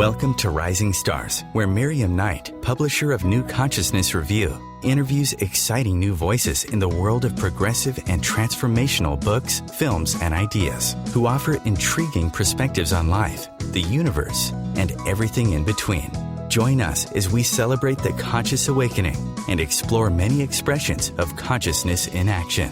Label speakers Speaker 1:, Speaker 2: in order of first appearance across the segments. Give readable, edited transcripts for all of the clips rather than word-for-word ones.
Speaker 1: Welcome to Rising Stars, where Miriam Knight, publisher of New Consciousness Review, interviews exciting new voices in the world of progressive and transformational books, films, and ideas, who offer intriguing perspectives on life, the universe, and everything in between. Join us as we celebrate the conscious awakening and explore many expressions of consciousness in action.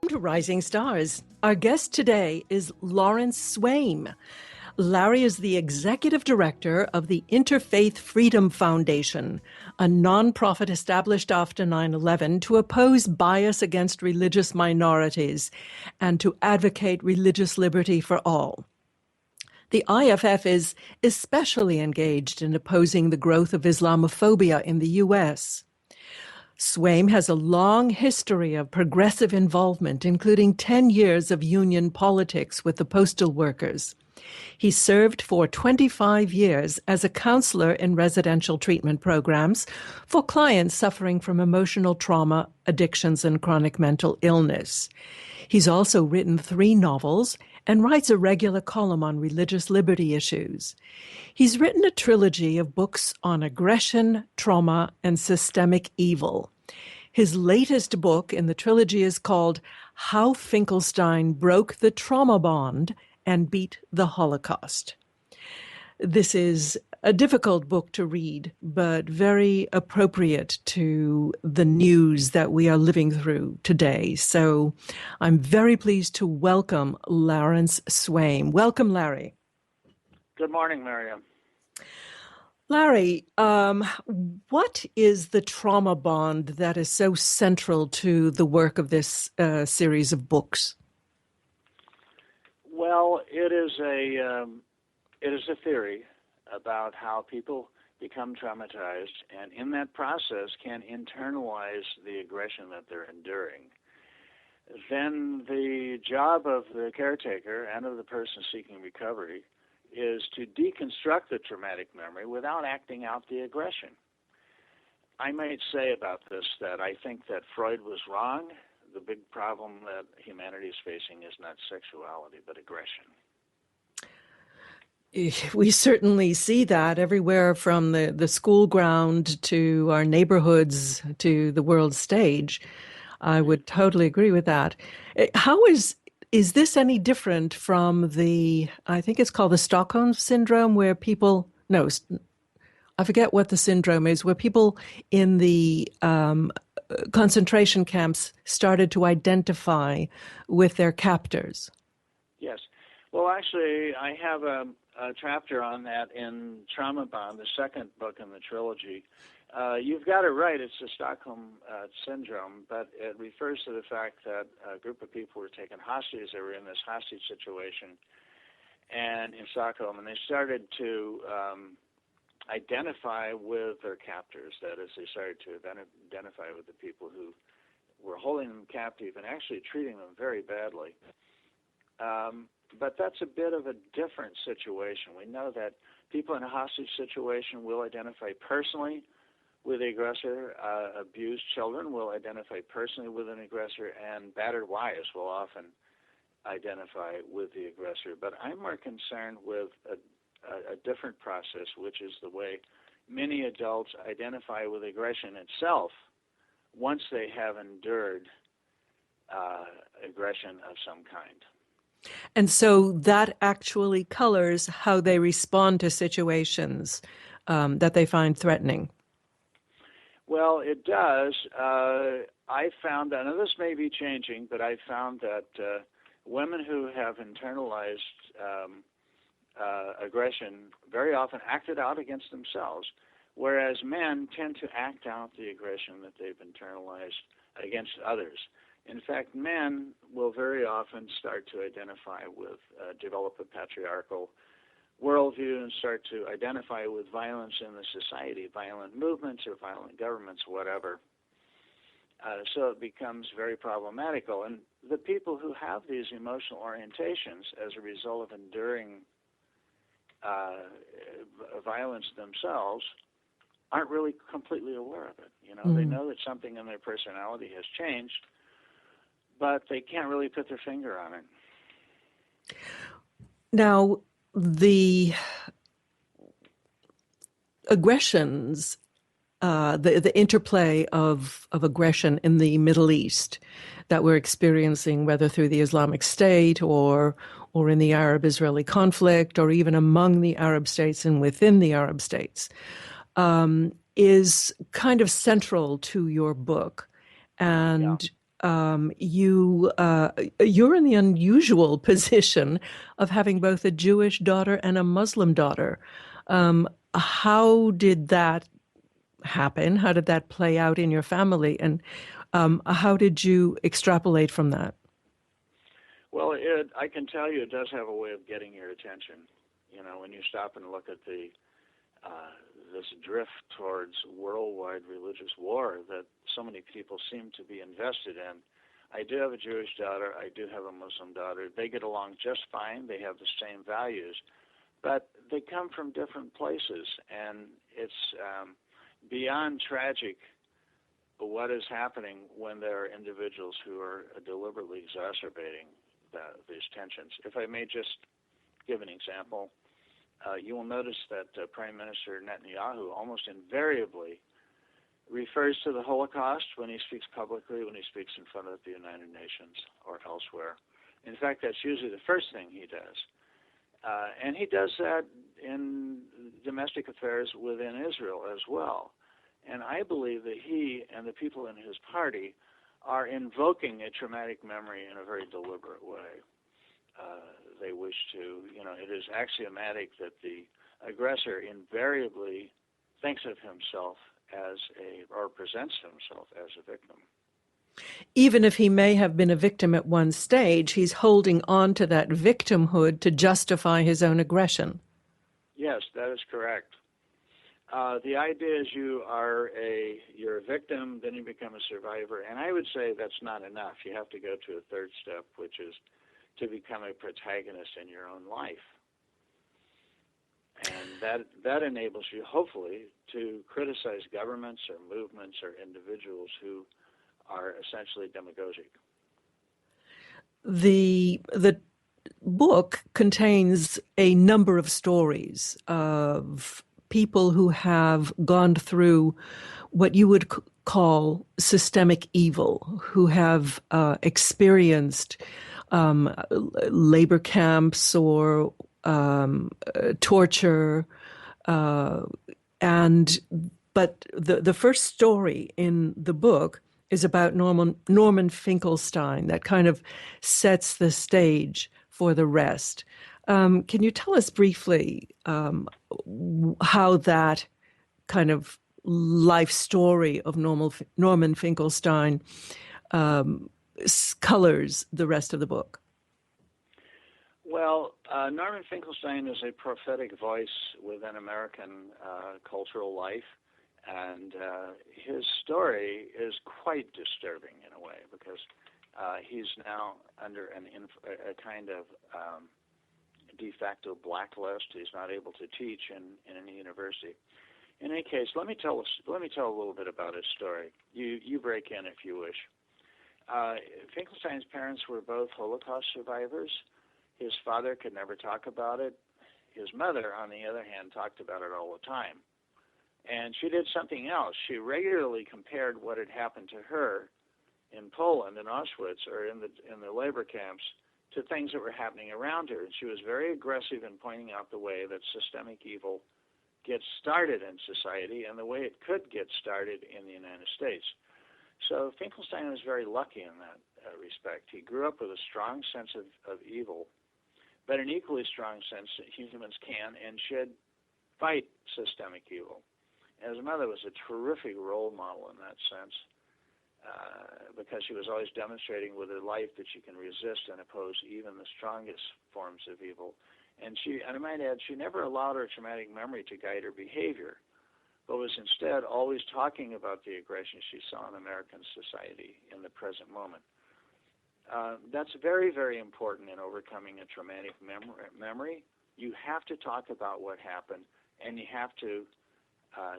Speaker 2: To Rising Stars. Our guest today is Lawrence Swaim. Larry is the executive director of the Interfaith Freedom Foundation, a nonprofit established after 9/11 to oppose bias against religious minorities and to advocate religious liberty for all. The IFF is especially engaged in opposing the growth of Islamophobia in the U.S. Swaim has a long history of progressive involvement, including 10 years of union politics with the postal workers. He served for 25 years as a counselor in residential treatment programs for clients suffering from emotional trauma, addictions, and chronic mental illness. He's also written 3 novels and writes a regular column on religious liberty issues. He's written a trilogy of books on aggression, trauma, and systemic evil. His latest book in the trilogy is called How Finkelstein Broke the Trauma Bond and Beat the Holocaust. This is a difficult book to read, but very appropriate to the news that we are living through today. So I'm very pleased to welcome Lawrence Swaim. Welcome, Larry.
Speaker 3: Good morning, Miriam.
Speaker 2: Larry, what is the trauma bond that is so central to the work of this series of books?
Speaker 3: Well, it is a theory about how people become traumatized, and in that process can internalize the aggression that they're enduring. Then the job of the caretaker and of the person seeking recovery is to deconstruct the traumatic memory without acting out the aggression. I might say about this that I think that Freud was wrong. The big problem that humanity is facing is not sexuality, but aggression.
Speaker 2: We certainly see that everywhere from the school ground to our neighborhoods to the world stage. I would totally agree with that. How is this any different from I think it's called the Stockholm Syndrome, where people, no, I forget what the syndrome is, where people in the concentration camps started to identify with their captors?
Speaker 3: Yes. Well, actually, I have a chapter on that in Trauma Bond, the second book in the trilogy. You've got it right. It's the Stockholm Syndrome, but it refers to the fact that a group of people were taken hostage. They were in this hostage situation and in Stockholm, and they started to identify with their captors. That is, they started to identify with the people who were holding them captive and actually treating them very badly. But that's a bit of a different situation. We know that people in a hostage situation will identify personally with the aggressor. Abused children will identify personally with an aggressor, and battered wives will often identify with the aggressor. But I'm more concerned with a different process, which is the way many adults identify with aggression itself once they have endured aggression of some kind.
Speaker 2: And so that actually colors how they respond to situations that they find threatening.
Speaker 3: Well, it does. I found that, and this may be changing, but I found that women who have internalized aggression very often act it out against themselves, whereas men tend to act out the aggression that they've internalized against others. In fact, men will very often start to identify with, develop a patriarchal worldview and start to identify with violence in the society, violent movements or violent governments, whatever. So it becomes very problematical. And the people who have these emotional orientations as a result of enduring violence themselves aren't really completely aware of it. You know, they know that something in their personality has changed, but they can't really put their finger on it.
Speaker 2: Now, the aggressions, the interplay of aggression in the Middle East that we're experiencing, whether through the Islamic State or in the Arab-Israeli conflict, or even among the Arab states and within the Arab states, is kind of central to your book. And you're in the unusual position of having both a Jewish daughter and a Muslim daughter. How did that happen? How did that play out in your family? And how did you extrapolate from that?
Speaker 3: Well, I can tell you it does have a way of getting your attention. You know, when you stop and look at this drift towards worldwide religious war that so many people seem to be invested in. I do have a Jewish daughter. I do have a Muslim daughter. They get along just fine. They have the same values, but they come from different places, and it's beyond tragic what is happening when there are individuals who are deliberately exacerbating these tensions. If I may just give an example, you will notice that Prime Minister Netanyahu almost invariably refers to the Holocaust when he speaks publicly, when he speaks in front of the United Nations or elsewhere. In fact, that's usually the first thing he does. And he does that in domestic affairs within Israel as well. And I believe that he and the people in his party are invoking a traumatic memory in a very deliberate way. They wish to, it is axiomatic that the aggressor invariably thinks of himself or presents himself as a victim.
Speaker 2: Even if he may have been a victim at one stage, he's holding on to that victimhood to justify his own aggression.
Speaker 3: Yes, that is correct. The idea is you're a victim, then you become a survivor. And I would say that's not enough. You have to go to a third step, which is to become a protagonist in your own life. And that enables you, hopefully, to criticize governments or movements or individuals who are essentially demagogic.
Speaker 2: The book contains a number of stories of people who have gone through what you would call systemic evil, who have experienced labor camps or torture, but the first story in the book is about Norman Finkelstein that kind of sets the stage for the rest. Can you tell us briefly how that kind of life story of Norman Finkelstein colors the rest of the book?
Speaker 3: Well, Norman Finkelstein is a prophetic voice within American cultural life, and his story is quite disturbing in a way because he's now under a kind of de facto blacklist. He's not able to teach in any university. In any case, let me tell a little bit about his story. You break in if you wish. Finkelstein's parents were both Holocaust survivors. His father could never talk about it. His mother, on the other hand, talked about it all the time. And she did something else. She regularly compared what had happened to her in Poland, in Auschwitz, or in the labor camps, to things that were happening around her. And she was very aggressive in pointing out the way that systemic evil gets started in society and the way it could get started in the United States. So Finkelstein was very lucky in that respect. He grew up with a strong sense of evil, but an equally strong sense that humans can and should fight systemic evil. And his mother was a terrific role model in that sense because she was always demonstrating with her life that she can resist and oppose even the strongest forms of evil. And I might add, she never allowed her traumatic memory to guide her behavior, but was instead always talking about the aggression she saw in American society in the present moment. That's very, very important in overcoming a traumatic memory. You have to talk about what happened, and you have to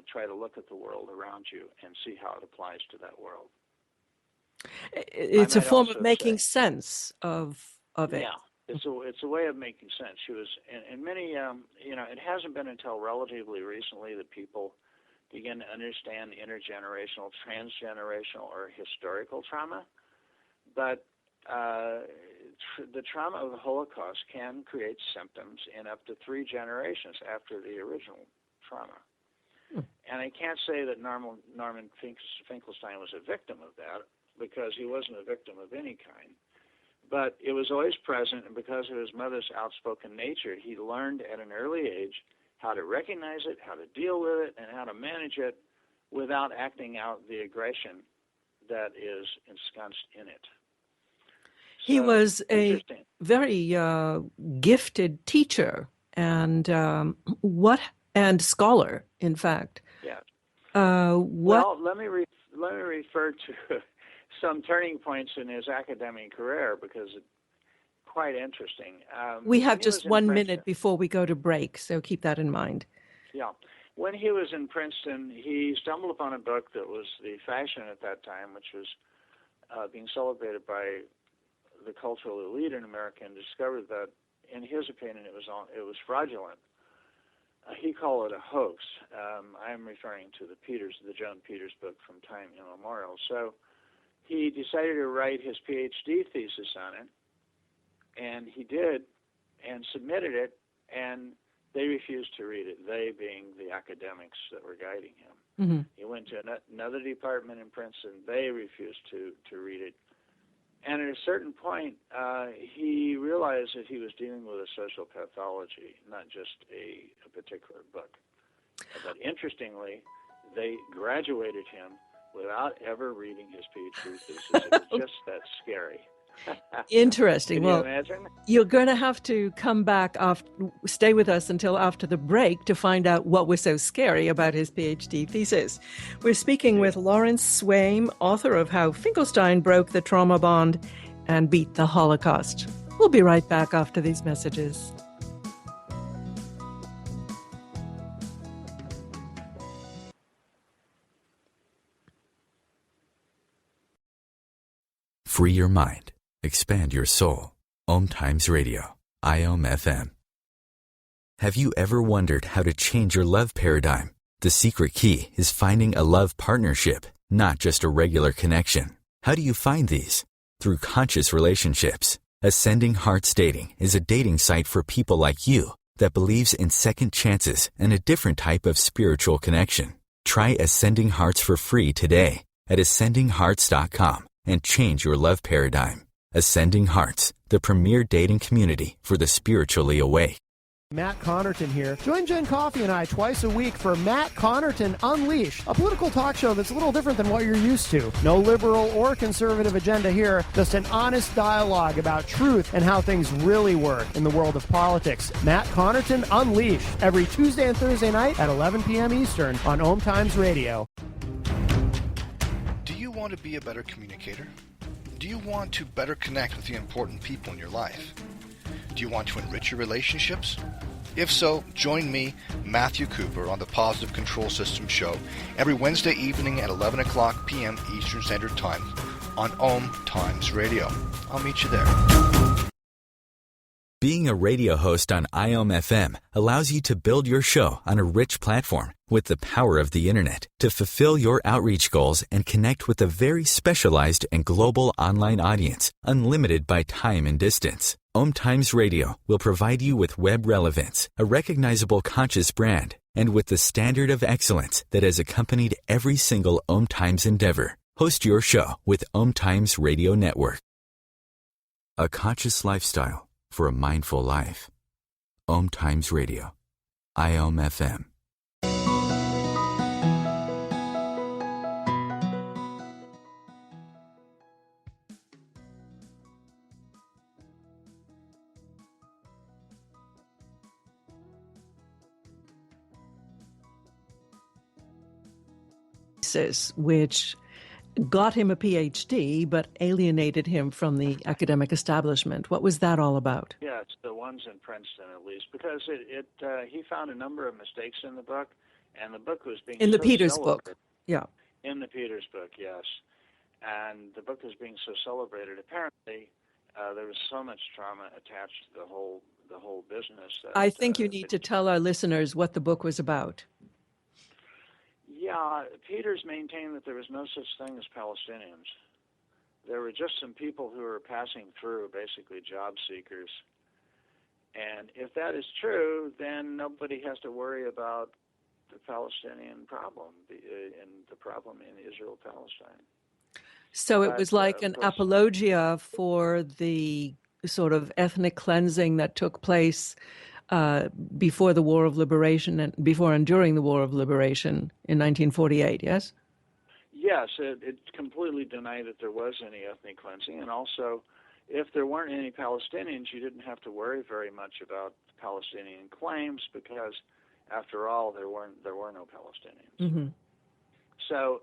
Speaker 3: try to look at the world around you and see how it applies to that world.
Speaker 2: It's a
Speaker 3: might
Speaker 2: form of
Speaker 3: also
Speaker 2: making
Speaker 3: say.
Speaker 2: sense of it.
Speaker 3: Yeah, it's a way of making sense. She was, and many, it hasn't been until relatively recently that people begin to understand intergenerational, transgenerational, or historical trauma. But the trauma of the Holocaust can create symptoms in up to 3 generations after the original trauma. And I can't say that Norman Finkelstein was a victim of that, because he wasn't a victim of any kind. But it was always present, and because of his mother's outspoken nature, he learned at an early age how to recognize it, how to deal with it, and how to manage it without acting out the aggression that is ensconced in it.
Speaker 2: He was a very gifted teacher and and scholar, in fact.
Speaker 3: Yeah.
Speaker 2: Well,
Speaker 3: let me refer to some turning points in his academic career, because it's quite interesting.
Speaker 2: We have just 1 minute before we go to break, so keep that in mind.
Speaker 3: Yeah. When he was in Princeton, he stumbled upon a book that was the fashion at that time, which was being celebrated by the cultural elite in America, and discovered that, in his opinion, it was fraudulent. He called it a hoax. I'm referring to the Joan Peters book from time immemorial. So he decided to write his PhD thesis on it, and he did, and submitted it, and they refused to read it, they being the academics that were guiding him.
Speaker 2: Mm-hmm.
Speaker 3: He went to another department in Princeton, they refused to read it. And at a certain point, he realized that he was dealing with a social pathology, not just a particular book. But interestingly, they graduated him without ever reading his PhD thesis. It was just that scary.
Speaker 2: Interesting.
Speaker 3: Can you imagine?
Speaker 2: You're going to have to come back stay with us until after the break to find out what was so scary about his PhD thesis. We're speaking with Lawrence Swaim, author of How Finkelstein Broke the Trauma Bond and Beat the Holocaust. We'll be right back after these messages.
Speaker 1: Free your mind. Expand your soul. OMTImes Radio. IOM FM. Have you ever wondered how to change your love paradigm? The secret key is finding a love partnership, not just a regular connection. How do you find these? Through conscious relationships. Ascending Hearts Dating is a dating site for people like you that believes in second chances and a different type of spiritual connection. Try Ascending Hearts for free today at ascendinghearts.com and change your love paradigm. Ascending Hearts, the premier dating community for the spiritually awake.
Speaker 4: Matt Connerton here. Join Jen Coffey and I twice a week for Matt Connerton Unleashed, a political talk show that's a little different than what you're used to. No liberal or conservative agenda here, just an honest dialogue about truth and how things really work in the world of politics. Matt Connerton Unleashed, every Tuesday and Thursday night at 11 p.m. Eastern on OMTImes Radio.
Speaker 5: Do you want to be a better communicator? Do you want to better connect with the important people in your life? Do you want to enrich your relationships? If so, join me, Matthew Cooper, on the Positive Control System Show every Wednesday evening at 11 o'clock p.m. Eastern Standard Time on OMTImes Radio. I'll meet you there.
Speaker 1: Being a radio host on IOM FM allows you to build your show on a rich platform with the power of the internet to fulfill your outreach goals and connect with a very specialized and global online audience, unlimited by time and distance. OMTImes Radio will provide you with web relevance, a recognizable conscious brand, and with the standard of excellence that has accompanied every single OMTImes endeavor. Host your show with OMTImes Radio Network. A conscious lifestyle for a mindful life. OMTImes Radio. IOM FM.
Speaker 2: Which got him a PhD, but alienated him from the academic establishment. What was that all about?
Speaker 3: Yeah, it's the ones in Princeton, at least, because he found a number of mistakes in the book, and the book was being
Speaker 2: in the
Speaker 3: so
Speaker 2: Peters
Speaker 3: celebrated.
Speaker 2: book. Yeah,
Speaker 3: in the Peters book, yes. and the book is being so celebrated. Apparently, there was so much trauma attached to the whole business.
Speaker 2: I think you need to tell our listeners what the book was about.
Speaker 3: Yeah, Peters maintained that there was no such thing as Palestinians. There were just some people who were passing through, basically job seekers. And if that is true, then nobody has to worry about the Palestinian problem and the problem in Israel-Palestine.
Speaker 2: So it was like an apologia for the sort of ethnic cleansing that took place before the War of Liberation and before and during the War of Liberation in 1948, yes?
Speaker 3: Yes, it completely denied that there was any ethnic cleansing, and also if there weren't any Palestinians, you didn't have to worry very much about Palestinian claims because, after all, there were no Palestinians.
Speaker 2: Mm-hmm.
Speaker 3: So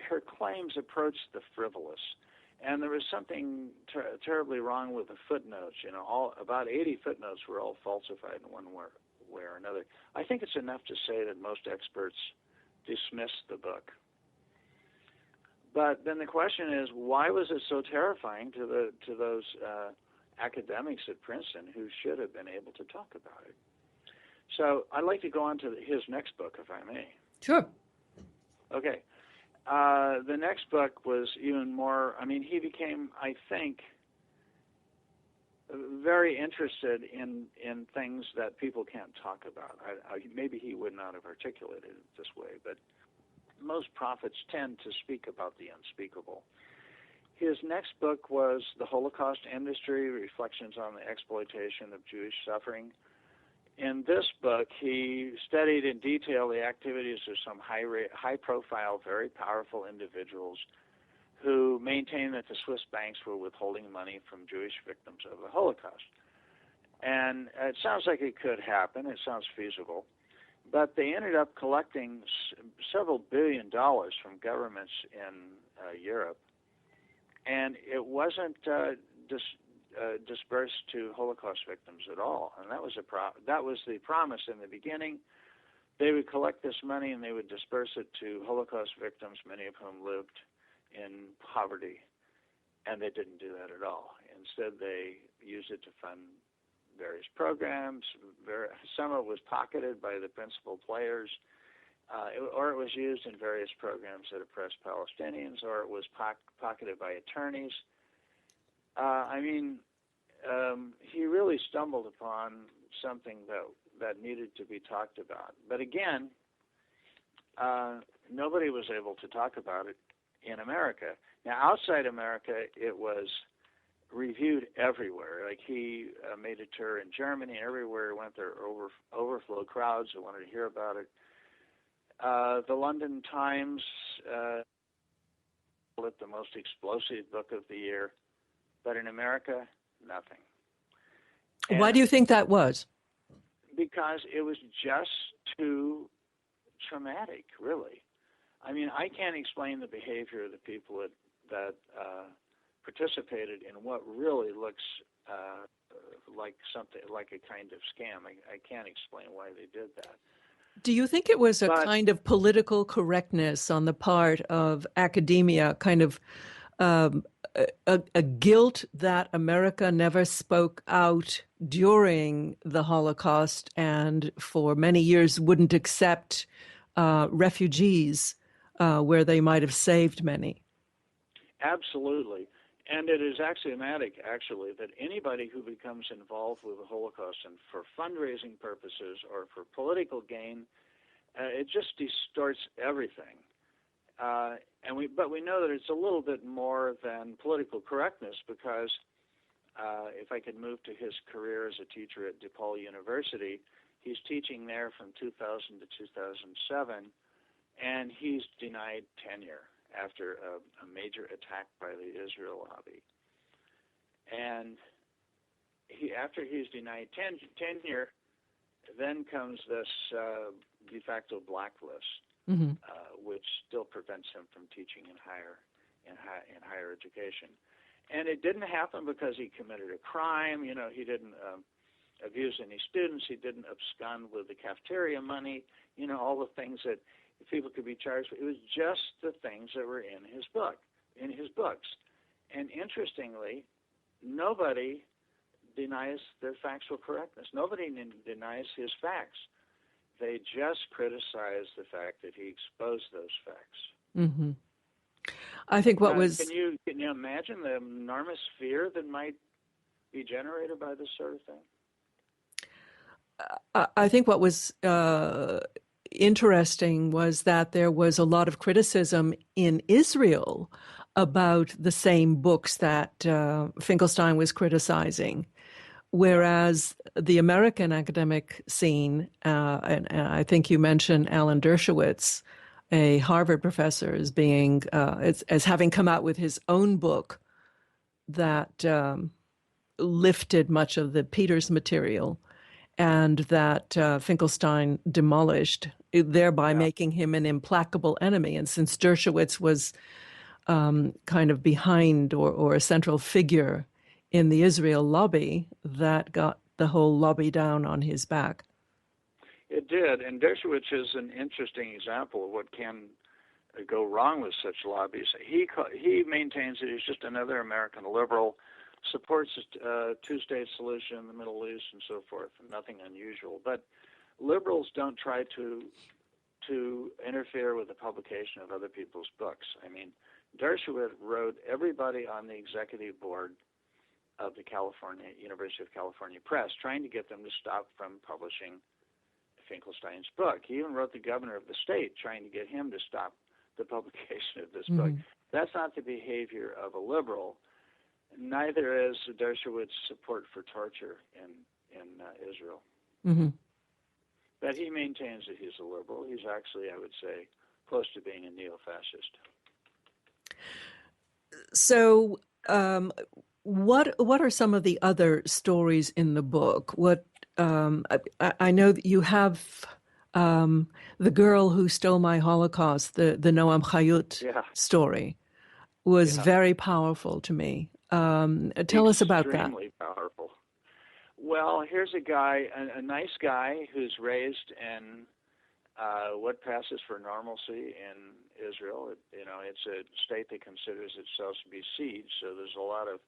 Speaker 3: her claims approached the frivolous, and there was something terribly wrong with the footnotes. About 80 footnotes were all falsified in one way or another. I think it's enough to say that most experts dismissed the book. But then the question is, why was it so terrifying to those academics at Princeton who should have been able to talk about it? So I'd like to go on to his next book, if I may.
Speaker 2: Sure.
Speaker 3: Okay. The next book was even more, he became, I think, very interested in things that people can't talk about. Maybe he would not have articulated it this way, but most prophets tend to speak about the unspeakable. His next book was The Holocaust Industry, Reflections on the Exploitation of Jewish Suffering. In this book, he studied in detail the activities of some high-profile, very powerful individuals who maintained that the Swiss banks were withholding money from Jewish victims of the Holocaust. And it sounds like it could happen. It sounds feasible. But they ended up collecting several $billions from governments in Europe, and it wasn't dispersed to Holocaust victims at all. And that was the promise in the beginning. They would collect this money and they would disperse it to Holocaust victims, many of whom lived in poverty, and they didn't do that at all. Instead, they used it to fund various programs. Some of it was pocketed by the principal players, or it was used in various programs that oppressed Palestinians, or it was pocketed by attorneys. He really stumbled upon something that needed to be talked about. But again, nobody was able to talk about it in America. Now, outside America, it was reviewed everywhere. Like he made a tour in Germany, and everywhere he went there overflow crowds that wanted to hear about it. The London Times called it the most explosive book of the year, but in America, nothing.
Speaker 2: Why do you think that was?
Speaker 3: Because it was just too traumatic, really. I can't explain the behavior of the people that participated in what really looks like a kind of scam. I can't explain why they did that.
Speaker 2: Do you think it was a kind of political correctness on the part of academia, kind of a guilt that America never spoke out during the Holocaust and for many years wouldn't accept refugees where they might have saved many?
Speaker 3: Absolutely. And it is axiomatic, actually, that anybody who becomes involved with the Holocaust and for fundraising purposes or for political gain, it just distorts everything. But we know that it's a little bit more than political correctness because if I could move to his career as a teacher at DePaul University, he's teaching there from 2000 to 2007, and he's denied tenure after a major attack by the Israel lobby. And after he's denied tenure, then comes this de facto blacklist, which still prevents him from teaching in higher education. And it didn't happen because he committed a crime. He didn't abuse any students. He didn't abscond with the cafeteria money. All the things that if people could be charged. It was just the things that were in his books. And interestingly, nobody denies their factual correctness. Nobody denies his facts. They just criticize the fact that he exposed those facts.
Speaker 2: Mm-hmm. I think what was...
Speaker 3: Can you imagine the enormous fear that might be generated by this sort of thing?
Speaker 2: I think what was interesting was that there was a lot of criticism in Israel about the same books that Finkelstein was criticizing, whereas the American academic scene, and I think you mentioned Alan Dershowitz, a Harvard professor, as being as having come out with his own book that lifted much of the Peters material, and that Finkelstein demolished, thereby making him an implacable enemy. And since Dershowitz was kind of behind or a central figure in the Israel lobby, that got the whole lobby down on his back.
Speaker 3: It did, and Dershowitz is an interesting example of what can go wrong with such lobbies. He maintains that he's just another American liberal, supports a two-state solution in the Middle East and so forth, nothing unusual. But liberals don't try to interfere with the publication of other people's books. I mean, Dershowitz wrote everybody on the executive board of the University of California Press, trying to get them to stop from publishing Finkelstein's book. He even wrote the governor of the state, trying to get him to stop the publication of this book. That's not the behavior of a liberal. Neither is Dershowitz's support for torture in Israel. Mm-hmm. But he maintains that he's a liberal. He's actually, I would say, close to being a neo-fascist.
Speaker 2: So, what are some of the other stories in the book? What I know that you have the girl who stole my Holocaust, the Noam Chayut story, was very powerful to me. Tell us about that.
Speaker 3: Extremely powerful. Well, here's a guy, a nice guy who's raised in what passes for normalcy in Israel. It's a state that considers itself to be sieged, so there's a lot of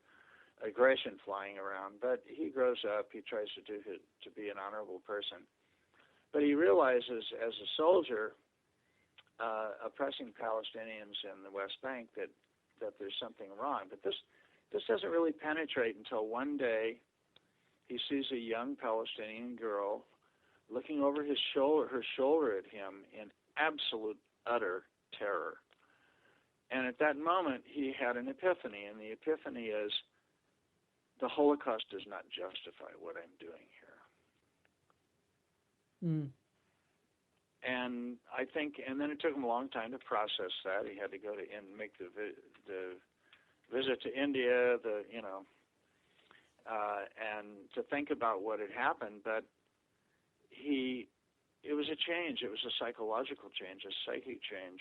Speaker 3: aggression flying around. But he grows up. He tries to be an honorable person. But he realizes, as a soldier, oppressing Palestinians in the West Bank, that there's something wrong. But this doesn't really penetrate until one day he sees a young Palestinian girl looking over her shoulder at him in absolute, utter terror. And at that moment, he had an epiphany, and the epiphany is, the Holocaust does not justify what I'm doing here. Mm. And I think, and then it took him a long time to process that. He had to go and make the visit to India, and to think about what had happened. But it was a change. It was a psychological change, a psychic change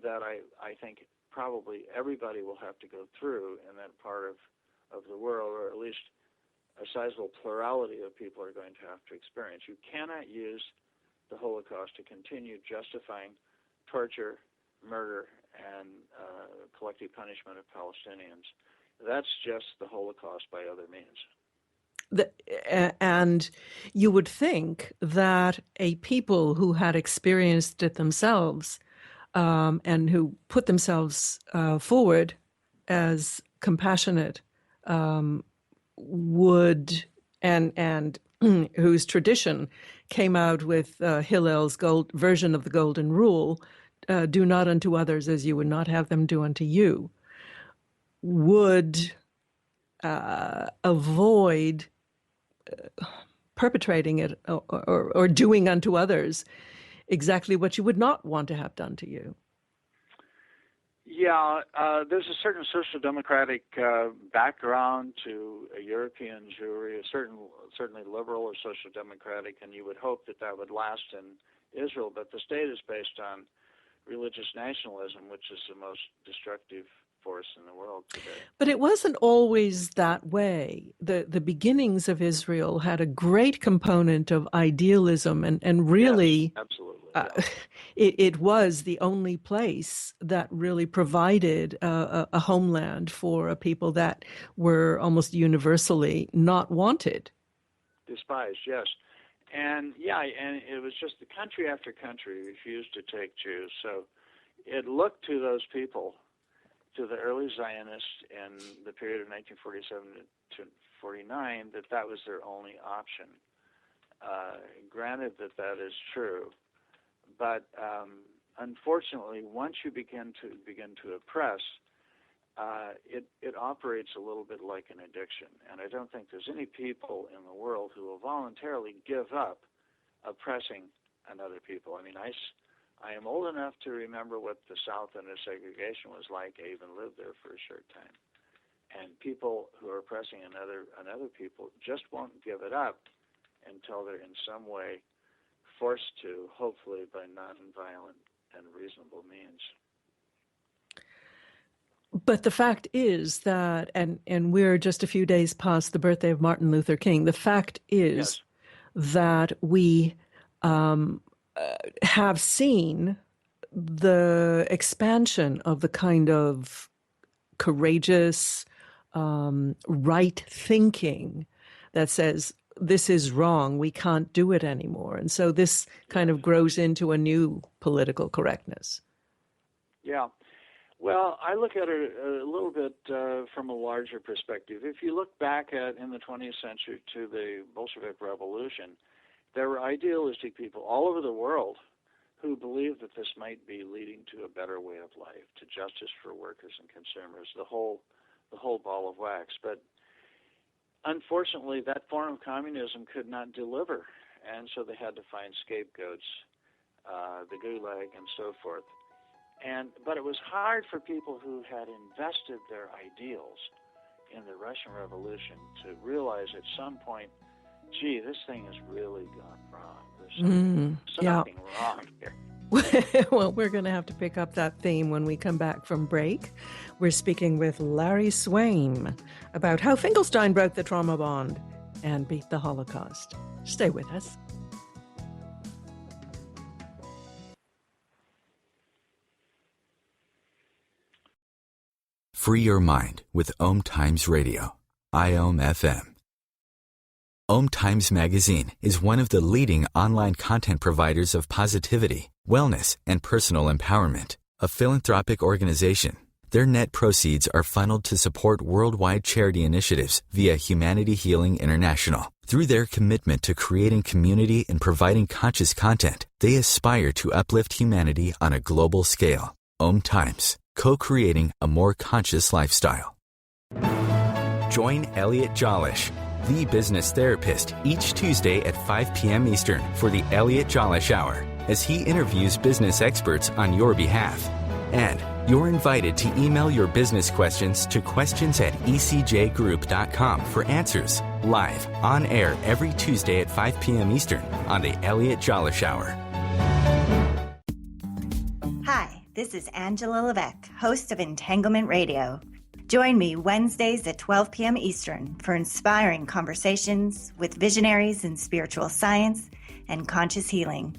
Speaker 3: that I think probably everybody will have to go through in that part of the world, or at least a sizable plurality of people are going to have to experience. You cannot use the Holocaust to continue justifying torture, murder, and collective punishment of Palestinians. That's just the Holocaust by other means.
Speaker 2: And you would think that a people who had experienced it themselves and who put themselves forward as compassionate would, and whose tradition came out with Hillel's version of the Golden Rule, do not unto others as you would not have them do unto you, would avoid perpetrating it or doing unto others exactly what you would not want to have done to you.
Speaker 3: Yeah, there's a certain social democratic background to a European Jewry, certainly liberal or social democratic, and you would hope that would last in Israel. But the state is based on religious nationalism, which is the most destructive force in the world today.
Speaker 2: But it wasn't always that way. The beginnings of Israel had a great component of idealism and really
Speaker 3: yes, absolutely.
Speaker 2: it was the only place that really provided a homeland for people that were almost universally not wanted.
Speaker 3: Despised, yes. And it was just the country after country refused to take Jews. So it looked to those people, to the early Zionists in the period of 1947 to 49, that was their only option. Granted that is true, but unfortunately, once you begin to oppress, it operates a little bit like an addiction. And I don't think there's any people in the world who will voluntarily give up oppressing another people. I mean, I am old enough to remember what the South under segregation was like. I even lived there for a short time. And people who are oppressing another people just won't give it up until they're in some way forced to, hopefully by nonviolent and reasonable means.
Speaker 2: But the fact is that, and we're just a few days past the birthday of Martin Luther King, the fact is that we have seen the expansion of the kind of courageous, right thinking that says, this is wrong, we can't do it anymore. And so this kind of grows into a new political correctness. Yeah.
Speaker 3: Well, I look at it a little bit from a larger perspective. If you look back in the 20th century to the Bolshevik Revolution, there were idealistic people all over the world who believed that this might be leading to a better way of life, to justice for workers and consumers, the whole ball of wax. But unfortunately, that form of communism could not deliver, and so they had to find scapegoats, the Gulag and so forth. But it was hard for people who had invested their ideals in the Russian Revolution to realize at some point, gee, this thing has really gone wrong. There's something wrong here.
Speaker 2: Well, we're going to have to pick up that theme when we come back from break. We're speaking with Larry Swaim about how Finkelstein broke the trauma bond and beat the Holocaust. Stay with us.
Speaker 1: Free your mind with OMTImes Radio, IOM-FM. OMTImes Magazine is one of the leading online content providers of positivity, wellness, and personal empowerment. A philanthropic organization, their net proceeds are funneled to support worldwide charity initiatives via Humanity Healing International. Through their commitment to creating community and providing conscious content, they aspire to uplift humanity on a global scale. OMTImes, co-creating a more conscious lifestyle. Join Elliot Jolish, the business therapist, each Tuesday at 5 p.m. Eastern for the Elliot Jolish Hour, as he interviews business experts on your behalf. And you're invited to email your business questions to questions@ecjgroup.com for answers, live, on air every Tuesday at 5 p.m. Eastern on the Elliot Jolish Hour.
Speaker 6: Hi, this is Angela Levesque, host of Entanglement Radio. Join me Wednesdays at 12 p.m. Eastern for inspiring conversations with visionaries in spiritual science and conscious healing.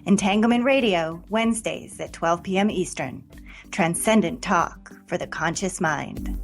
Speaker 6: Entanglement Radio, Wednesdays at 12 p.m. Eastern. Transcendent talk for the conscious mind.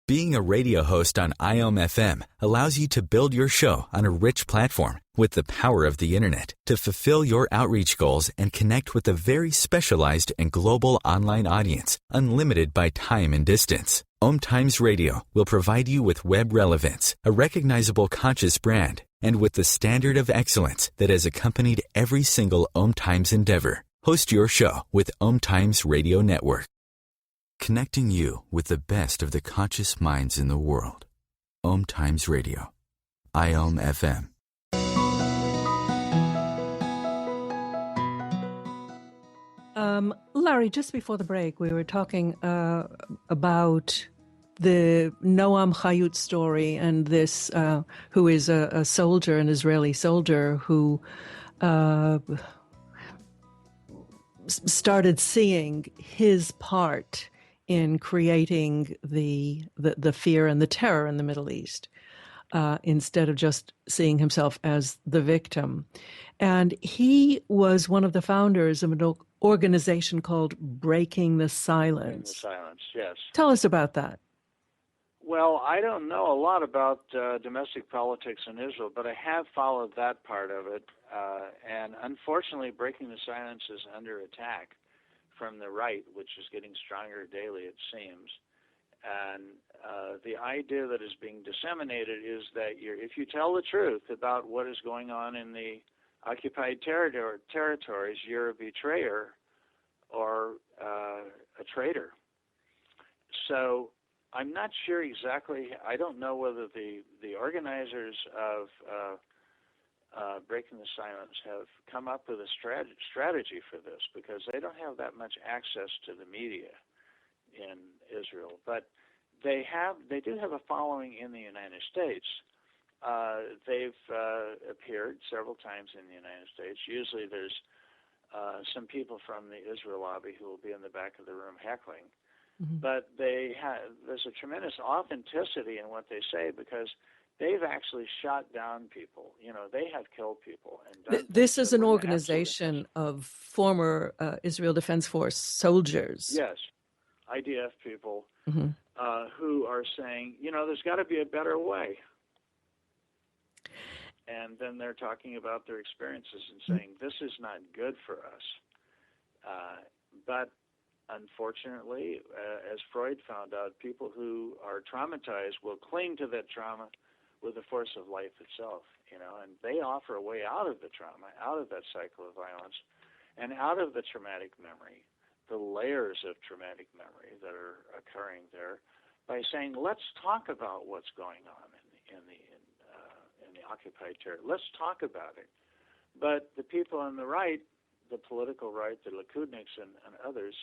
Speaker 1: Being a radio host on IOM-FM allows you to build your show on a rich platform with the power of the internet to fulfill your outreach goals and connect with a very specialized and global online audience, unlimited by time and distance. OMTImes Radio will provide you with web relevance, a recognizable conscious brand, and with the standard of excellence that has accompanied every single OMTImes endeavor. Host your show with OMTImes Radio Network. Connecting you with the best of the conscious minds in the world. OMTImes Radio. IOM-FM.
Speaker 2: Larry, just before the break, we were talking about the Noam Chayut story and this, who is a soldier, an Israeli soldier, who started seeing his part in creating the fear and the terror in the Middle East. instead of just seeing himself as the victim. And he was one of the founders of an organization called Breaking the Silence.
Speaker 3: Breaking the Silence, yes.
Speaker 2: Tell us about that.
Speaker 3: Well, I don't know a lot about domestic politics in Israel, but I have followed that part of it. And unfortunately, Breaking the Silence is under attack from the right, which is getting stronger daily, it seems. And the idea that is being disseminated is that if you tell the truth about what is going on in the occupied territories, you're a betrayer or a traitor. So I'm not sure exactly. I don't know whether the organizers of Breaking the Silence have come up with a strategy for this, because they don't have that much access to the media in Israel. But they do have a following in the United States. They've appeared several times in the United States. Usually there's some people from the Israel lobby who will be in the back of the room heckling. Mm-hmm. But there's a tremendous authenticity in what they say, because they've actually shot down people. They have killed people. And
Speaker 2: this is an organization of former Israel Defense Force soldiers.
Speaker 3: Yes, IDF people,
Speaker 2: mm-hmm.
Speaker 3: Who are saying, there's got to be a better way. And then they're talking about their experiences and saying, this is not good for us. But unfortunately, as Freud found out, people who are traumatized will cling to that trauma with the force of life itself, and they offer a way out of the trauma, out of that cycle of violence, and out of the traumatic memory, the layers of traumatic memory that are occurring there, by saying, let's talk about what's going on in the occupied territory. Let's talk about it. But the people on the right, the political right, the Likudniks and others,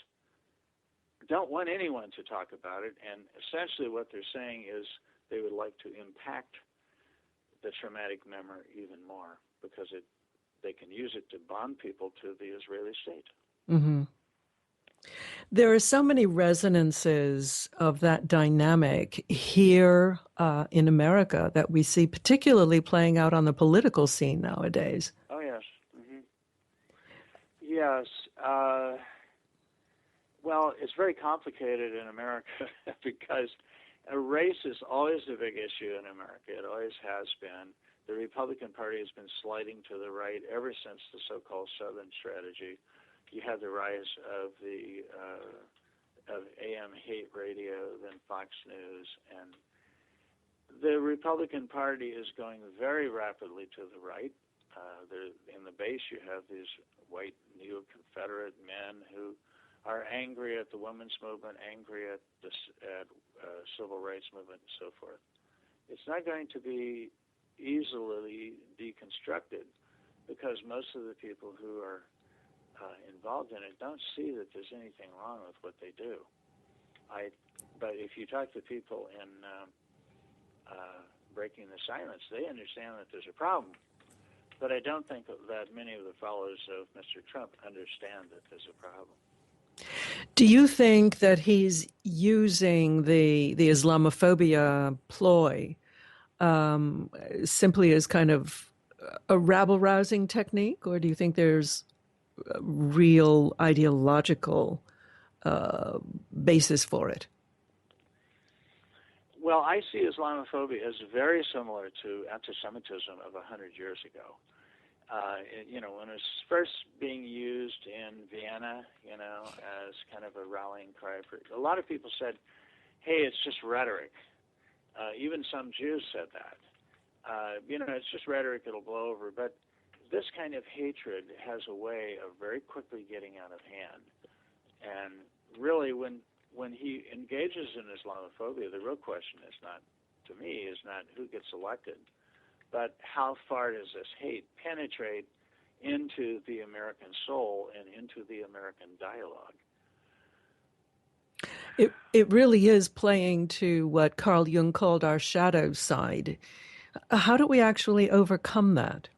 Speaker 3: don't want anyone to talk about it, and essentially what they're saying is they would like to impact the traumatic memory even more, because they can use it to bond people to the Israeli state.
Speaker 2: Mm-hmm. There are so many resonances of that dynamic here in America that we see particularly playing out on the political scene nowadays.
Speaker 3: Oh, yes. Mm-hmm. Yes. Well, it's very complicated in America because race is always a big issue in America. It always has been. The Republican Party has been sliding to the right ever since the so-called Southern strategy. You had the rise of AM hate radio, then Fox News, and the Republican Party is going very rapidly to the right. In the base, you have these white neo-Confederate men who are angry at the women's movement, angry at the civil rights movement, and so forth. It's not going to be easily deconstructed, because most of the people who are involved in it don't see that there's anything wrong with what they do. But if you talk to people in Breaking the Silence, they understand that there's a problem. But I don't think that many of the followers of Mr. Trump understand that there's a problem.
Speaker 2: Do you think that he's using the Islamophobia ploy simply as kind of a rabble-rousing technique, or do you think there's a real ideological basis for it?
Speaker 3: Well, I see Islamophobia as very similar to anti-Semitism of 100 years ago. When it was first being used in Vienna, as kind of a rallying cry for it, a lot of people said, hey, it's just rhetoric. Even some Jews said that. It's just rhetoric, it'll blow over. But this kind of hatred has a way of very quickly getting out of hand. And really, when he engages in Islamophobia, the real question is not who gets elected, but how far does this hate penetrate into the American soul and into the American dialogue?
Speaker 2: It really is playing to what Carl Jung called our shadow side. How do we actually overcome that?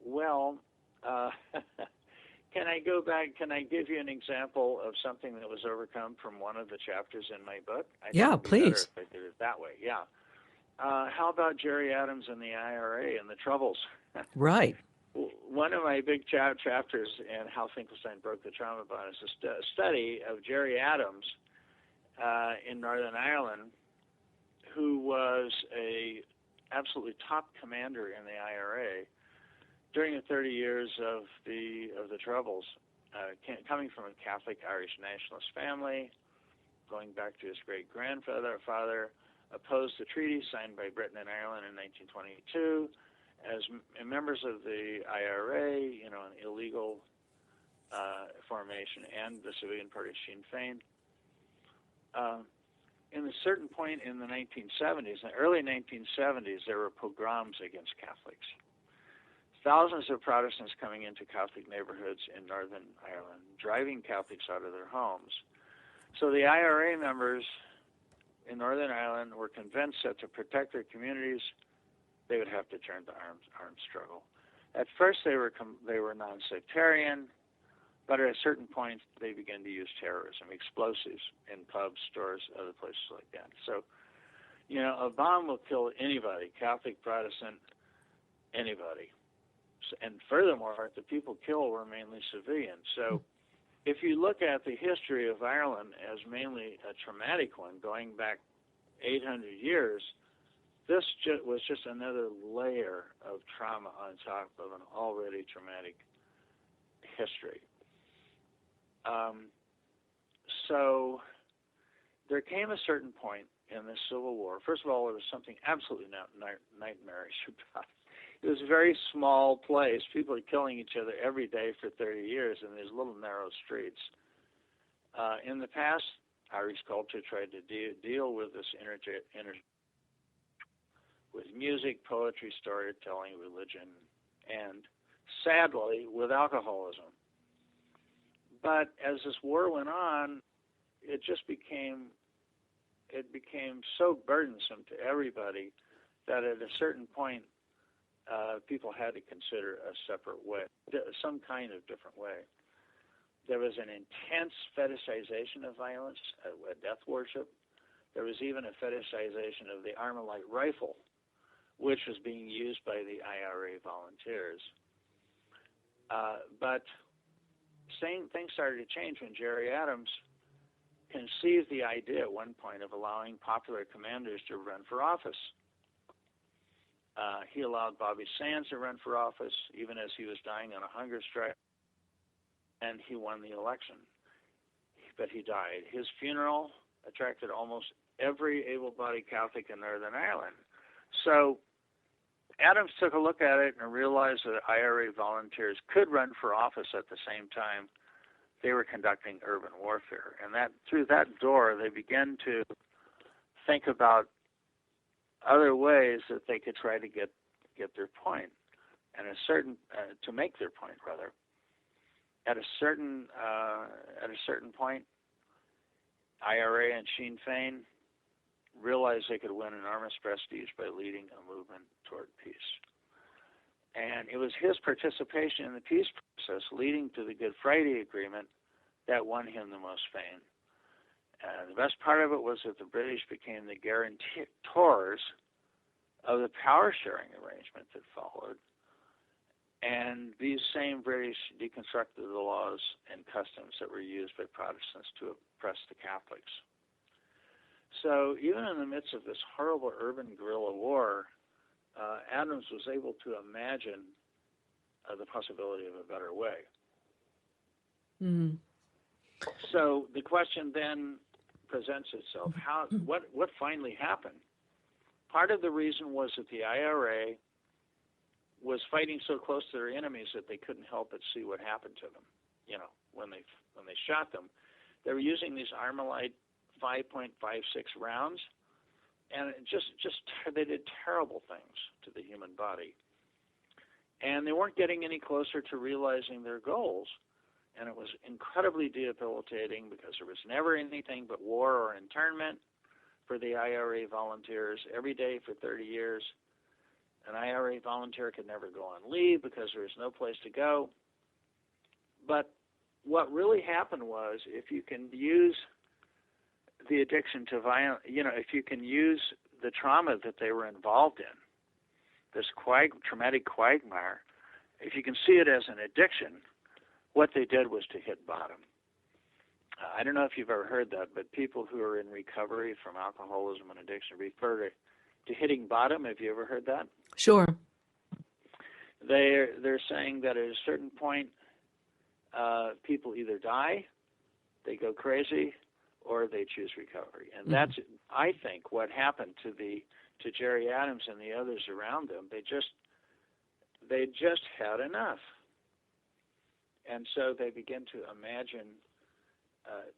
Speaker 3: Well, can I go back? Can I give you an example of something that was overcome from one of the chapters in my book?
Speaker 2: Yeah, please.
Speaker 3: If I did it that way, yeah. how about Jerry Adams and the IRA and the Troubles?
Speaker 2: Right.
Speaker 3: One of my big chapters in How Finkelstein Broke the Trauma Bond is a study of Jerry Adams in Northern Ireland, who was a absolutely top commander in the IRA during the 30 years of the Troubles, coming from a Catholic Irish nationalist family, going back to his great-grandfather, opposed the treaty signed by Britain and Ireland in 1922. As members of the IRA, an illegal formation, and the civilian party Sinn Féin. In a certain point in the 1970s, in the early 1970s, there were pogroms against Catholics. Thousands of Protestants coming into Catholic neighborhoods in Northern Ireland, driving Catholics out of their homes. So the IRA members in Northern Ireland were convinced that to protect their communities, they would have to turn to armed struggle. At first, they were non-sectarian, but at a certain point, they began to use terrorism, explosives in pubs, stores, other places like that. So, a bomb will kill anybody, Catholic, Protestant, anybody. And furthermore, the people killed were mainly civilians. So if you look at the history of Ireland as mainly a traumatic one, going back 800 years, this was just another layer of trauma on top of an already traumatic history. So there came a certain point in the Civil War. First of all, there was something absolutely nightmarish about it. It was a very small place. People are killing each other every day for 30 years in these little narrow streets. In the past, Irish culture tried to deal with this with music, poetry, storytelling, religion, and sadly, with alcoholism. But as this war went on, it became so burdensome to everybody that at a certain point, people had to consider a separate way, some kind of different way. There was an intense fetishization of violence, a death worship. There was even a fetishization of the Armalite rifle, which was being used by the IRA volunteers. But things started to change when Jerry Adams conceived the idea at one point of allowing popular commanders to run for office. He allowed Bobby Sands to run for office, even as he was dying on a hunger strike, and he won the election. But he died. His funeral attracted almost every able-bodied Catholic in Northern Ireland. So Adams took a look at it and realized that IRA volunteers could run for office at the same time they were conducting urban warfare. And that through that door, they began to think about other ways that they could try to get their point, and to make their point rather. At a certain point, IRA and Sinn Féin realized they could win enormous prestige by leading a movement toward peace. And it was his participation in the peace process leading to the Good Friday Agreement that won him the most fame. The best part of it was that the British became the guarantors of the power-sharing arrangement that followed. And these same British deconstructed the laws and customs that were used by Protestants to oppress the Catholics. So even in the midst of this horrible urban guerrilla war, Adams was able to imagine the possibility of a better way.
Speaker 2: Mm.
Speaker 3: So the question then presents itself: what finally happened? Part of the reason was that the IRA was fighting so close to their enemies that they couldn't help but see what happened to them. When they shot them, they were using these Armalite 5.56 rounds, and they did terrible things to the human body. And they weren't getting any closer to realizing their goals. And it was incredibly debilitating because there was never anything but war or internment for the IRA volunteers every day for 30 years. An IRA volunteer could never go on leave because there was no place to go. But what really happened was, if you can use the addiction to violence, if you can use the trauma that they were involved in, this traumatic quagmire, if you can see it as an addiction, what they did was to hit bottom. I don't know if you've ever heard that, but people who are in recovery from alcoholism and addiction refer to hitting bottom. Have you ever heard that?
Speaker 2: Sure.
Speaker 3: They're saying that at a certain point, people either die, they go crazy, or they choose recovery. And that's, I think, what happened to Jerry Adams and the others around them. They just had enough. And so they begin to imagine,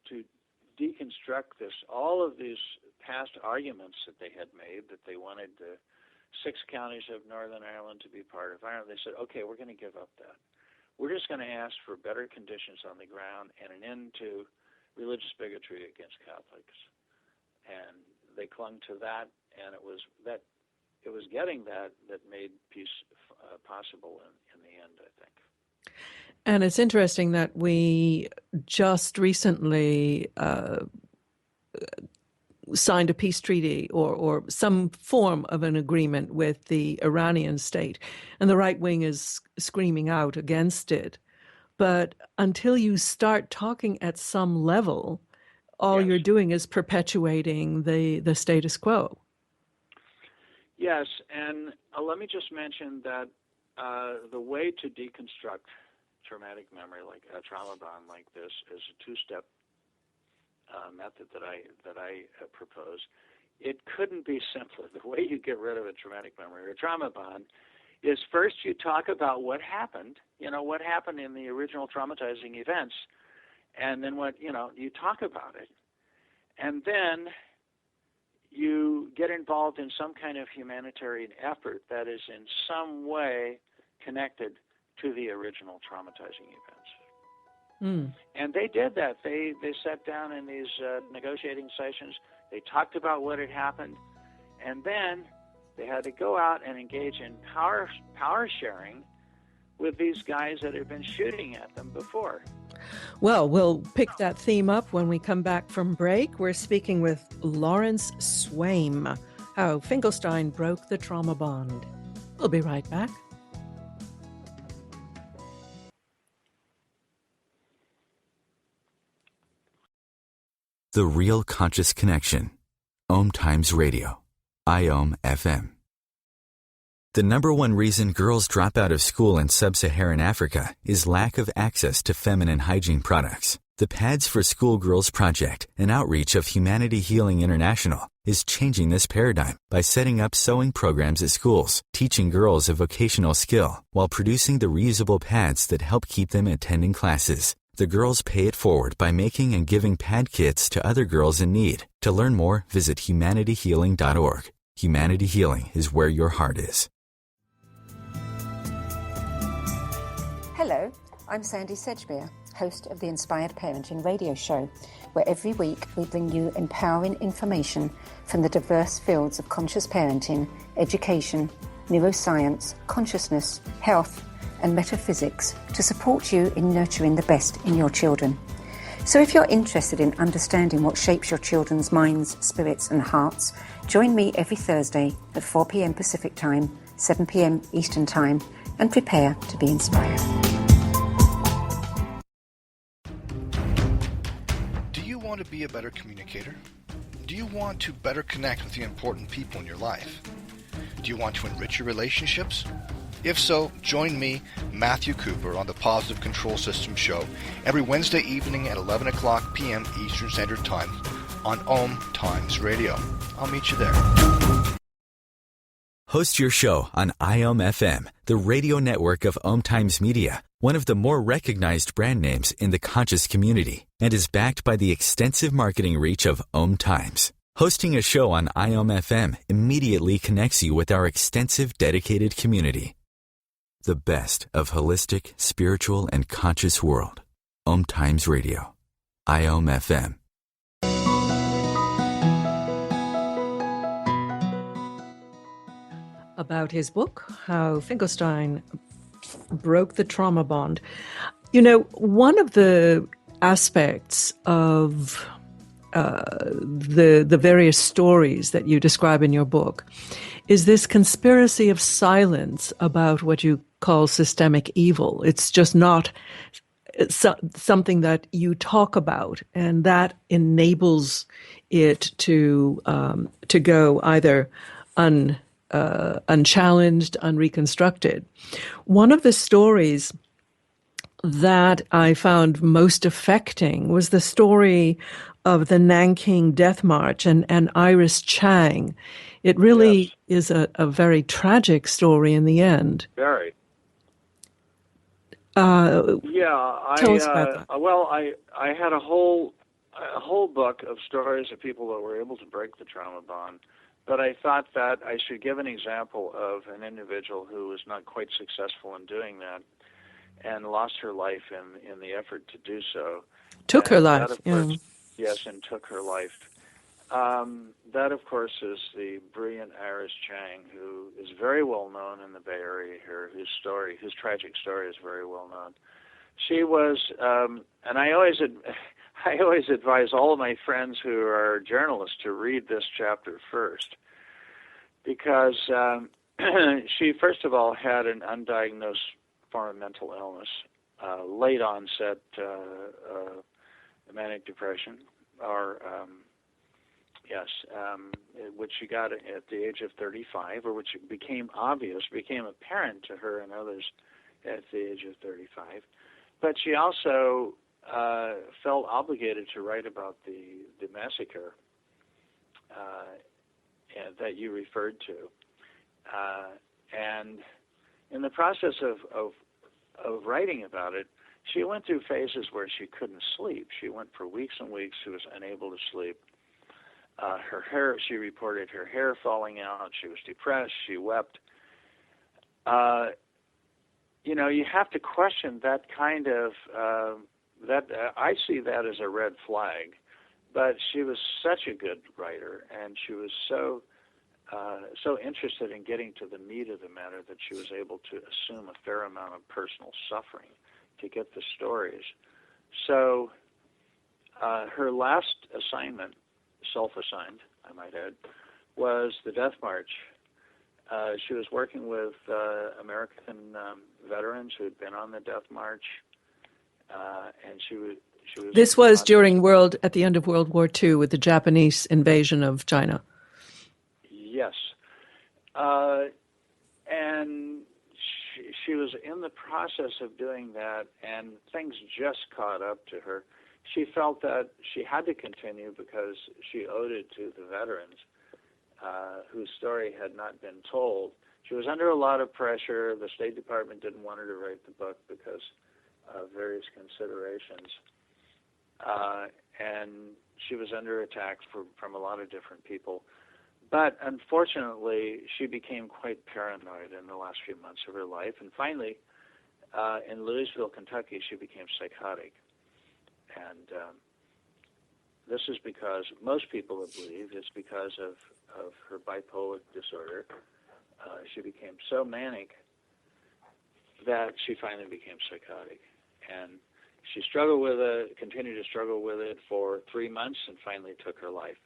Speaker 3: to deconstruct all of these past arguments that they had made, that they wanted the 6 counties of Northern Ireland to be part of Ireland. They said, okay, we're going to give up that. We're just going to ask for better conditions on the ground and an end to religious bigotry against Catholics. And they clung to that, and it was getting that made peace possible in the end, I think.
Speaker 2: And it's interesting that we just recently signed a peace treaty or some form of an agreement with the Iranian state, and the right wing is screaming out against it. But until you start talking at some level, all you're doing is perpetuating the status quo.
Speaker 3: Yes, and let me just mention that the way to deconstruct traumatic memory, like a trauma bond like this, is a 2-step method that I propose. It couldn't be simpler. The way you get rid of a traumatic memory or a trauma bond is first you talk about what happened in the original traumatizing events, and then you talk about it, and then you get involved in some kind of humanitarian effort that is in some way connected to the original traumatizing events. And they did that. They sat down in these negotiating sessions. They talked about what had happened, and then they had to go out and engage in power sharing with these guys that had been shooting at them before.
Speaker 2: Well, we'll pick that theme up when we come back from break. We're speaking with Lawrence Swaim, how Finkelstein broke the trauma bond. We'll be right back.
Speaker 1: The Real Conscious Connection. OMTImes Radio. IOM FM. The number one reason girls drop out of school in sub-Saharan Africa is lack of access to feminine hygiene products. The Pads for Schoolgirls Project, an outreach of Humanity Healing International, is changing this paradigm by setting up sewing programs at schools, teaching girls a vocational skill, while producing the reusable pads that help keep them attending classes. The girls pay it forward by making and giving pad kits to other girls in need. To learn more, visit humanityhealing.org. Humanity Healing is where your heart is.
Speaker 7: Hello, I'm Sandy Sedgbeer, host of the Inspired Parenting radio show, where every week we bring you empowering information from the diverse fields of conscious parenting, education, neuroscience, consciousness, health, and metaphysics to support you in nurturing the best in your children. So if you're interested in understanding what shapes your children's minds, spirits and hearts, join me every Thursday at 4 p.m. Pacific Time, 7 p.m. Eastern Time, and prepare to be inspired.
Speaker 5: Do you want to be a better communicator? Do you want to better connect with the important people in your life? Do you want to enrich your relationships? If so, join me, Matthew Cooper, on the Positive Control System Show every Wednesday evening at 11 o'clock p.m. Eastern Standard Time on OMTImes Radio. I'll meet you there.
Speaker 1: Host your show on IOM FM, the radio network of OMTImes Media, one of the more recognized brand names in the conscious community, and is backed by the extensive marketing reach of OMTImes. Hosting a show on IOM FM immediately connects you with our extensive dedicated community. The best of holistic, spiritual, and conscious world. OMTImes Radio. IOM FM.
Speaker 2: About his book, How Finkelstein Broke the Trauma Bond. You know, one of the aspects of the various stories that you describe in your book is this conspiracy of silence about what you call systemic evil. It's just not something that you talk about, and that enables it to go either unchallenged, unreconstructed. One of the stories that I found most affecting was the story of the Nanking Death March and Iris Chang. It really is a very tragic story in the end.
Speaker 3: Very.
Speaker 2: Tell us about that.
Speaker 3: Well, I had a whole book of stories of people that were able to break the trauma bond, but I thought that I should give an example of an individual who was not quite successful in doing that and lost her life in the effort to do so.
Speaker 2: Took her life,
Speaker 3: that, of course, yes, and took her life. That, of course, is the brilliant Iris Chang, who is very well known in the Bay Area here, whose tragic story is very well known. She was, and I always advise all of my friends who are journalists to read this chapter first, because she, first of all, had an undiagnosed form of mental illness, late onset manic depression, or which she got at the age of 35, or which became apparent to her and others at the age of 35. But she also felt obligated to write about the massacre that you referred to. And in the process of writing about it, she went through phases where she couldn't sleep. She went for weeks and weeks. She was unable to sleep. Her hair, she reported her hair falling out. She was depressed. She wept. You have to question that kind of, I see that as a red flag. But she was such a good writer, and she was so interested in getting to the meat of the matter that she was able to assume a fair amount of personal suffering to get the stories. So her last assignment, self-assigned, I might add, was the Death March. She was working with American veterans who had been on the Death March, and she was.
Speaker 2: This was at the end of World War II, with the Japanese invasion of China.
Speaker 3: Yes, and she was in the process of doing that, and things just caught up to her. She felt that she had to continue because she owed it to the veterans whose story had not been told. She was under a lot of pressure. The State Department didn't want her to write the book because of various considerations. And she was under attack from a lot of different people. But unfortunately, she became quite paranoid in the last few months of her life. And finally, in Louisville, Kentucky, she became psychotic. And this is because most people believe it's because of her bipolar disorder. She became so manic that she finally became psychotic. And she continued to struggle with it for 3 months and finally took her life.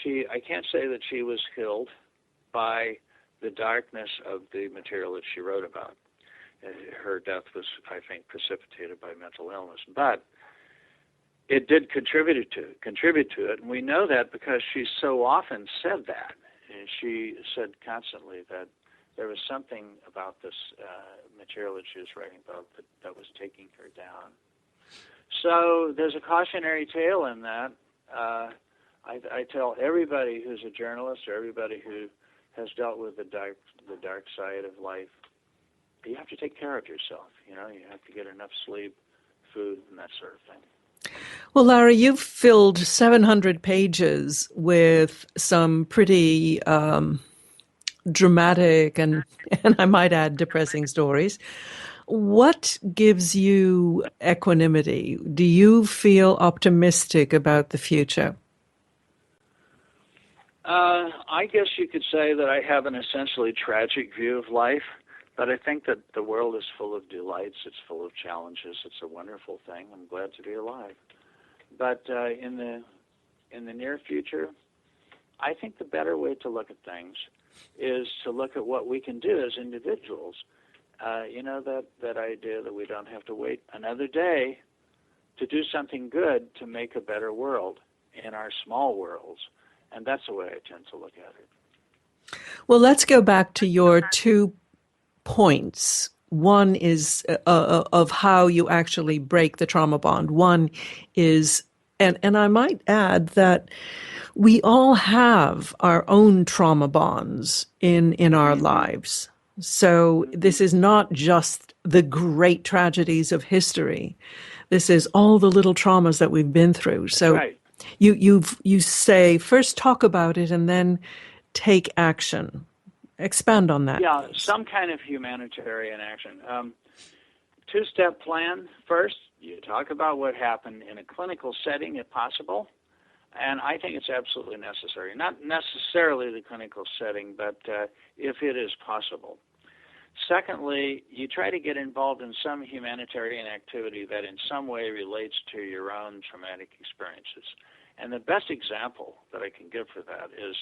Speaker 3: I can't say that she was killed by the darkness of the material that she wrote about. Her death was, I think, precipitated by mental illness. But it did contribute to it, and we know that because she so often said that. And she said constantly that there was something about this material that she was writing about that was taking her down. So there's a cautionary tale in that. I tell everybody who's a journalist or everybody who has dealt with the dark side of life, you have to take care of yourself. You have to get enough sleep, food, and that sort of thing.
Speaker 2: Well, Larry, you've filled 700 pages with some pretty dramatic and I might add depressing stories. What gives you equanimity? Do you feel optimistic about the future?
Speaker 3: I guess you could say that I have an essentially tragic view of life, but I think that the world is full of delights. It's full of challenges. It's a wonderful thing. I'm glad to be alive. But in in the near future, I think the better way to look at things is to look at what we can do as individuals. That idea that we don't have to wait another day to do something good to make a better world in our small worlds. And that's the way I tend to look at it.
Speaker 2: Well, let's go back to your 2 points. One is of how you actually break the trauma bond. One is, and I might add that we all have our own trauma bonds in our lives. So this is not just the great tragedies of history. This is all the little traumas that we've been through. So
Speaker 3: right.
Speaker 2: you say first talk about it and then take action. Expand on that.
Speaker 3: Yeah,
Speaker 2: please.
Speaker 3: some kind of humanitarian action. 2-step plan. First, you talk about what happened in a clinical setting, if possible. And I think it's absolutely necessary. Not necessarily the clinical setting, but if it is possible. Secondly, you try to get involved in some humanitarian activity that in some way relates to your own traumatic experiences. And the best example that I can give for that is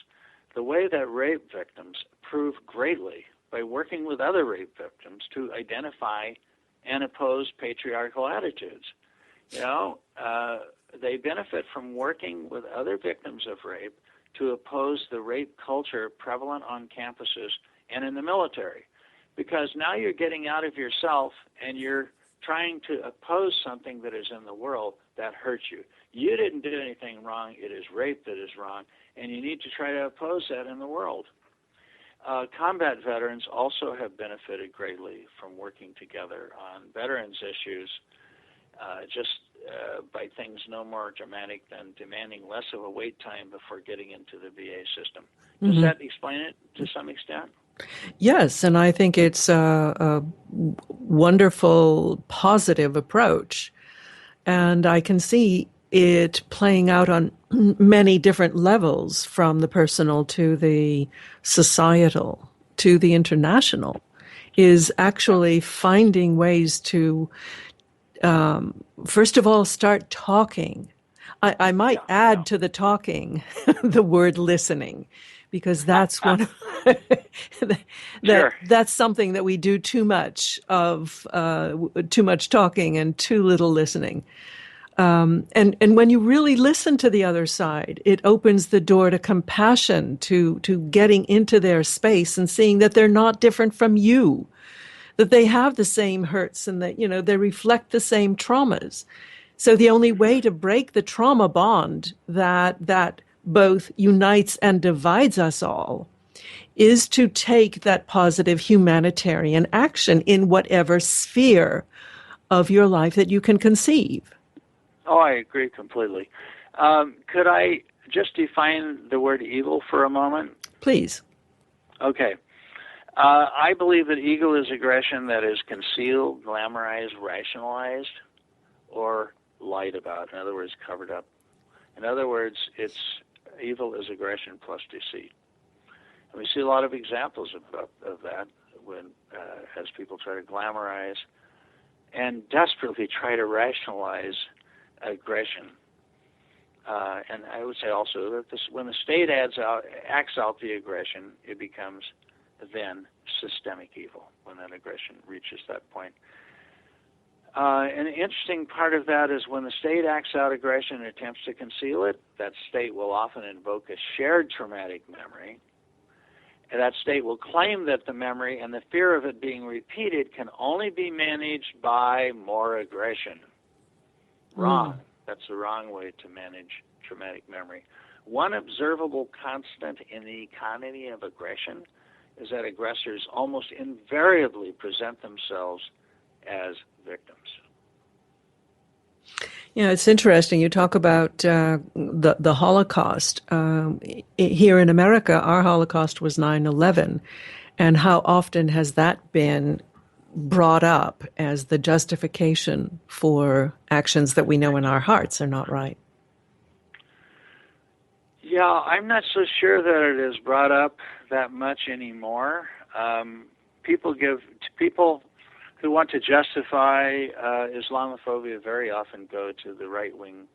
Speaker 3: the way that rape victims prove greatly by working with other rape victims to identify and oppose patriarchal attitudes. They benefit from working with other victims of rape to oppose the rape culture prevalent on campuses and in the military. Because now you're getting out of yourself and you're trying to oppose something that is in the world that hurts you. You didn't do anything wrong. It is rape that is wrong, and you need to try to oppose that in the world. Combat veterans also have benefited greatly from working together on veterans issues, by things no more dramatic than demanding less of a wait time before getting into the VA system. Does that explain it to some extent?
Speaker 2: Yes, and I think it's a wonderful, positive approach. And I can see it playing out on many different levels, from the personal to the societal to the international, is actually finding ways to, first of all, start talking. I might add to the talking the word listening, because that's one of that's something that we do too much of, too much talking and too little listening. And when you really listen to the other side, it opens the door to compassion, to getting into their space and seeing that they're not different from you, that they have the same hurts and that, they reflect the same traumas. So the only way to break the trauma bond that both unites and divides us all is to take that positive humanitarian action in whatever sphere of your life that you can conceive.
Speaker 3: Oh, I agree completely. Could I just define the word evil for a moment?
Speaker 2: Please.
Speaker 3: Okay. I believe that evil is aggression that is concealed, glamorized, rationalized, or lied about. In other words, covered up. In other words, evil is aggression plus deceit. And we see a lot of examples of that when as people try to glamorize and desperately try to rationalize aggression. And I would say also that when the state acts out the aggression, it becomes then systemic evil when that aggression reaches that point. An interesting part of that is when the state acts out aggression and attempts to conceal it, that state will often invoke a shared traumatic memory. And that state will claim that the memory and the fear of it being repeated can only be managed by more aggression. Wrong. That's the wrong way to manage traumatic memory. One observable constant in the economy of aggression is that aggressors almost invariably present themselves as victims.
Speaker 2: It's interesting. You talk about the Holocaust. Here in America, our Holocaust was 9/11. And how often has that been brought up as the justification for actions that we know in our hearts are not right?
Speaker 3: Yeah, I'm not so sure that it is brought up that much anymore. People who want to justify Islamophobia very often go to the right-wing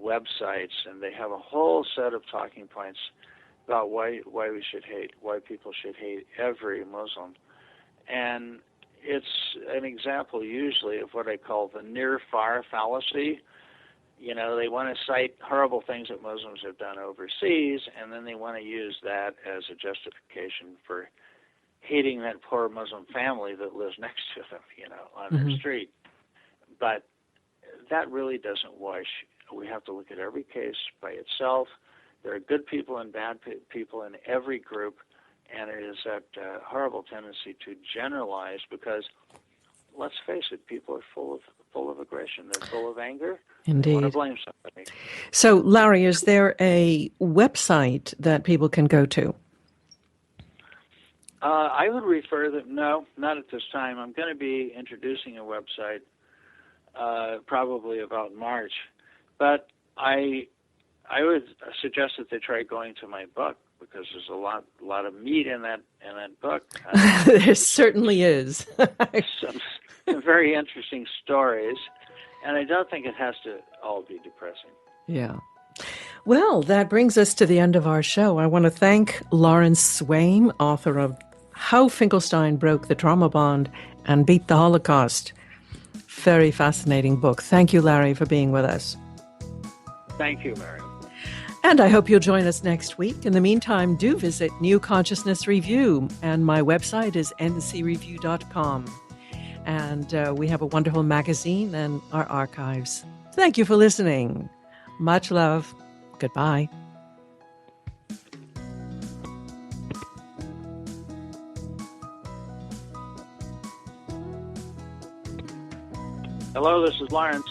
Speaker 3: websites, and they have a whole set of talking points about why we should hate, why people should hate every Muslim. And it's an example usually of what I call the near-far fallacy. You know, they want to cite horrible things that Muslims have done overseas, and then they want to use that as a justification for hating that poor Muslim family that lives next to them, you know, on their street. But that really doesn't wash. We have to look at every case by itself. There are good people and bad people in every group, and it is that horrible tendency to generalize because, let's face it, people are full of aggression. They're full of anger.
Speaker 2: Indeed.
Speaker 3: They want to blame somebody.
Speaker 2: So, Larry, is there a website that people can go to?
Speaker 3: I would refer them, no, not at this time. I'm going to be introducing a website probably about March. But I would suggest that they try going to my book because there's a lot of meat in that book.
Speaker 2: There certainly is.
Speaker 3: some very interesting stories, and I don't think it has to all be depressing.
Speaker 2: Yeah. Well, that brings us to the end of our show. I want to thank Lawrence Swaim, author of How Finkelstein Broke the Trauma Bond and Beat the Holocaust. Very fascinating book. Thank you, Larry, for being with us.
Speaker 3: Thank you, Mary.
Speaker 2: And I hope you'll join us next week. In the meantime, do visit New Consciousness Review, and my website is ncreview.com. And we have a wonderful magazine and our archives. Thank you for listening. Much love. Goodbye.
Speaker 3: Hello, this is Lawrence.